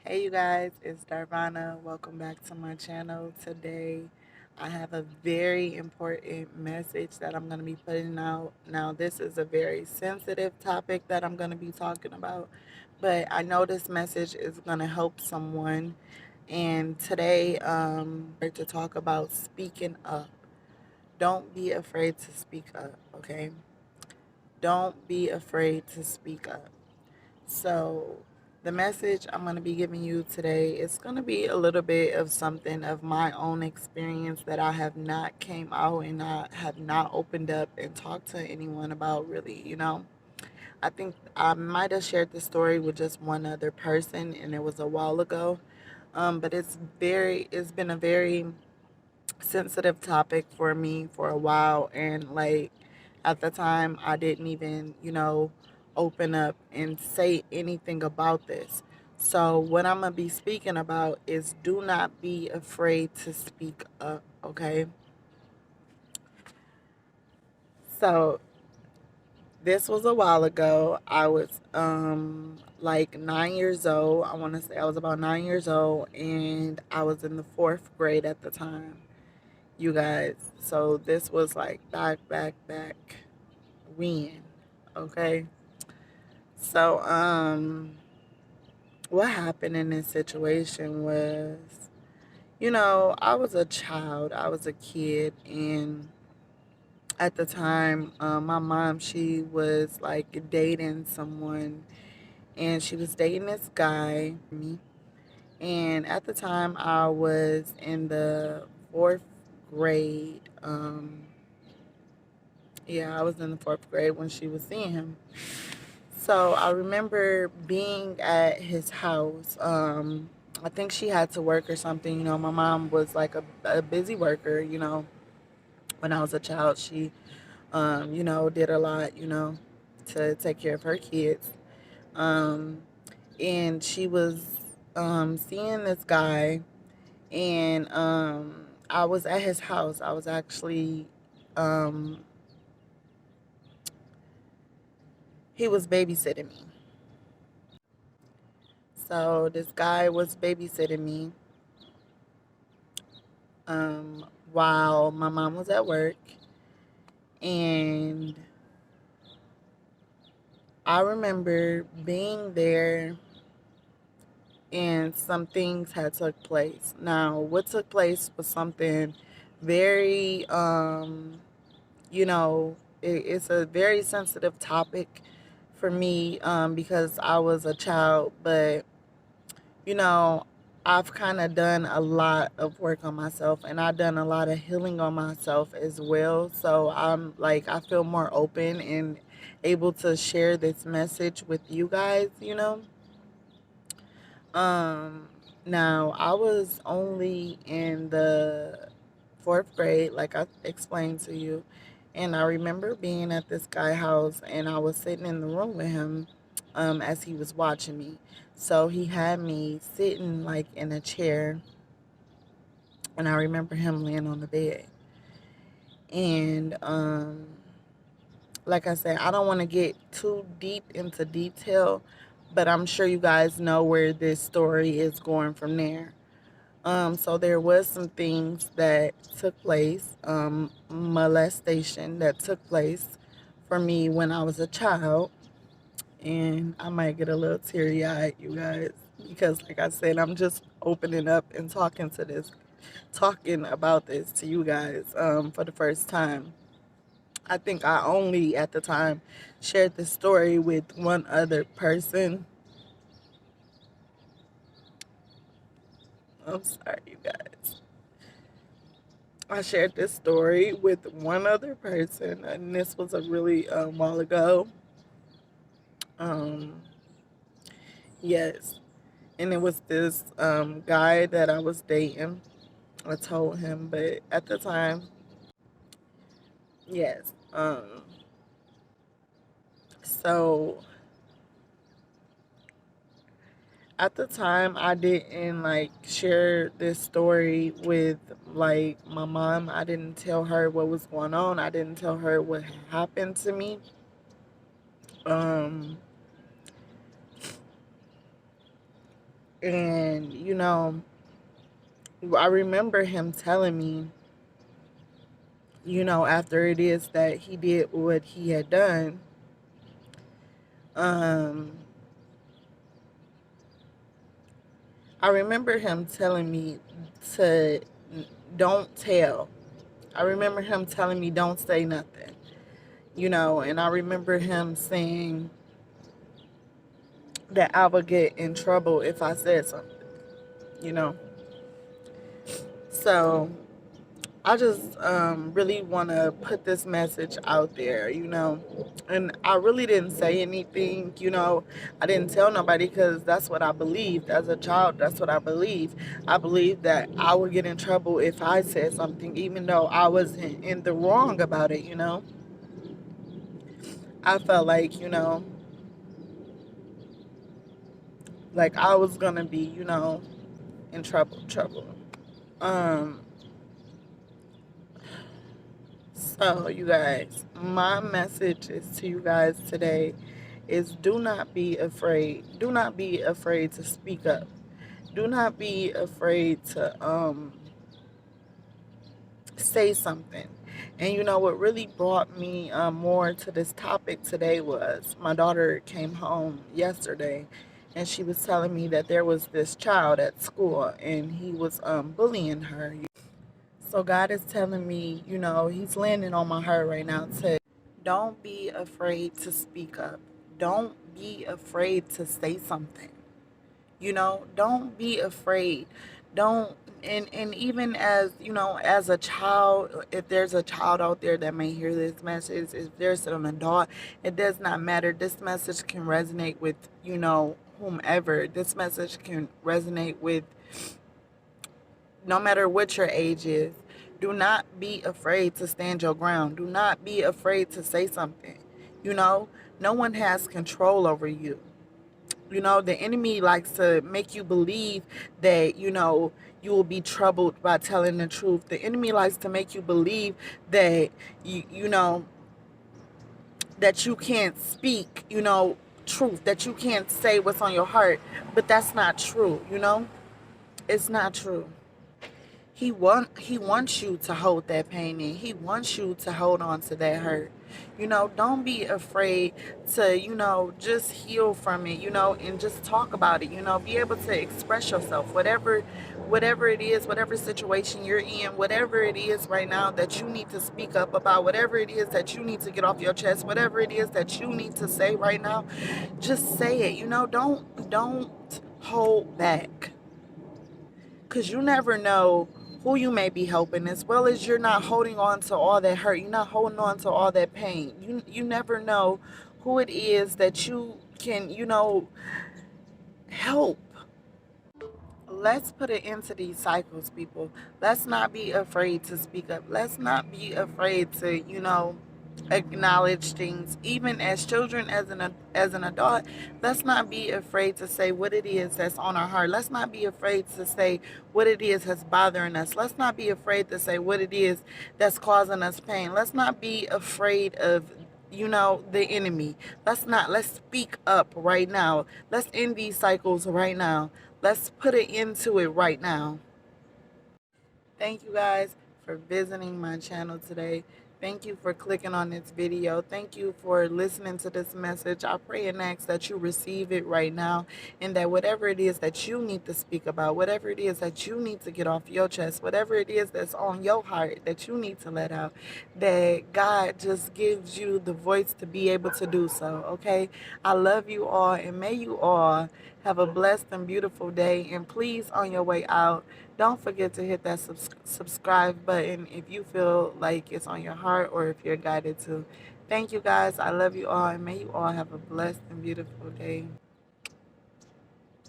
Hey you guys, it's Darvana. Welcome back to my channel. Today I have a very important message that I'm going to be putting out. Now, this is a very sensitive topic that I'm going to be talking about, but I know this message is going to help someone. And today, to talk about speaking up. Don't be afraid to speak up, okay? Don't be afraid to speak up. So, the message I'm going to be giving you today is going to be a little bit of something of my own experience that I have not came out and I have not opened up and talked to anyone about really. I think I might have shared the story with just one other person and it was a while ago. But it's been a very sensitive topic for me for a while, and like at the time I didn't even open up and say anything about this. So what I'm gonna be speaking about is do not be afraid to speak up, okay? So this was a while ago. I was like 9 years old. I want to say I was about 9 years old, and I was in the fourth grade at the time, you guys. So this was like back when, okay? So what happened in this situation was, I was a child, I was a kid, and at the time, my mom, she was like dating someone, and she was dating this guy, me. And at the time, I was in the fourth grade. Yeah, I was in the fourth grade when she was seeing him. So I remember being at his house. I think she had to work or something. My mom was like a busy worker. When I was a child, she, did a lot, to take care of her kids. Um, and she was seeing this guy, and I was at his house. I was actually, um, he was babysitting me. So this guy was babysitting me while my mom was at work, and I remember being there, and some things had took place. Now, what took place was something very, it's a very sensitive topic for me, because I was a child, but you know, I've kind of done a lot of work on myself, and I've done a lot of healing on myself as well. So I'm like, I feel more open and able to share this message with you guys. Um, Now, I was only in the fourth grade, like I explained to you, and I remember being at this guy's house, and I was sitting in the room with him, as he was watching me. So he had me sitting like in a chair, and I remember him laying on the bed. And like I said, I don't want to get too deep into detail, but I'm sure you guys know where this story is going from there. So there was some things that took place, molestation that took place for me when I was a child, and I might get a little teary-eyed, you guys, because like I said, I'm just opening up and talking about this to you guys, for the first time. I think I only at the time shared this story with one other person. I'm sorry, you guys. I shared this story with one other person, and this was a really while ago. Um, yes, and it was this guy that I was dating. I told him, but at the time, yes. So at the time, I didn't like share this story with like my mom. I didn't tell her what was going on. I didn't tell her what had happened to me. Um, And, I remember him telling me, after it is that he did what he had done, um, I remember him telling me to don't tell. I remember him telling me don't say nothing, and I remember him saying that I would get in trouble if I said something, you know. So I just really want to put this message out there, and I really didn't say anything, I didn't tell nobody because that's what I believed as a child. That's what I believed. I believed that I would get in trouble if I said something, even though I wasn't in the wrong about it, I felt like I was gonna be, in trouble. Um, so you guys, my message is to you guys today is do not be afraid. Do not be afraid to speak up. Do not be afraid to say something. And what really brought me more to this topic today was my daughter came home yesterday and she was telling me that there was this child at school and he was bullying her. So God is telling me, he's landing on my heart right now to don't be afraid to speak up. Don't be afraid to say something. Don't be afraid. Don't and even as, as a child, if there's a child out there that may hear this message, if there's an adult, it does not matter. This message can resonate with, whomever. This message can resonate with no matter what your age is. Do not be afraid to stand your ground. Do not be afraid to say something. No one has control over you. The enemy likes to make you believe that, you will be troubled by telling the truth. The enemy likes to make you believe that, that you can't speak, truth, that you can't say what's on your heart. But that's not true. It's not true. He wants you to hold that pain in. He wants you to hold on to that hurt. Don't be afraid to, just heal from it, and just talk about it, be able to express yourself, whatever it is, whatever situation you're in, whatever it is right now that you need to speak up about, whatever it is that you need to get off your chest, whatever it is that you need to say right now, just say it. Don't hold back. Because you never know who you may be helping, as well as you're not holding on to all that hurt. You're not holding on to all that pain. You never know who it is that you can, help. Let's put an end to these cycles, people. Let's not be afraid to speak up. Let's not be afraid to, acknowledge things, even as children, as an adult. Let's not be afraid to say what it is that's on our heart. Let's not be afraid to say what it is that's bothering us. Let's not be afraid to say what it is that's causing us pain. Let's not be afraid of, the enemy. Let's speak up right now. Let's end these cycles right now. Let's put an end to it right now. Thank you guys for visiting my channel today. Thank you for clicking on this video. Thank you for listening to this message. I pray and ask that you receive it right now, and that whatever it is that you need to speak about, whatever it is that you need to get off your chest, whatever it is that's on your heart that you need to let out, that God just gives you the voice to be able to do so, okay? I love you all, and may you all have a blessed and beautiful day. And please, on your way out, don't forget to hit that subscribe button if you feel like it's on your heart or if you're guided to. Thank you guys. I love you all, and may you all have a blessed and beautiful day.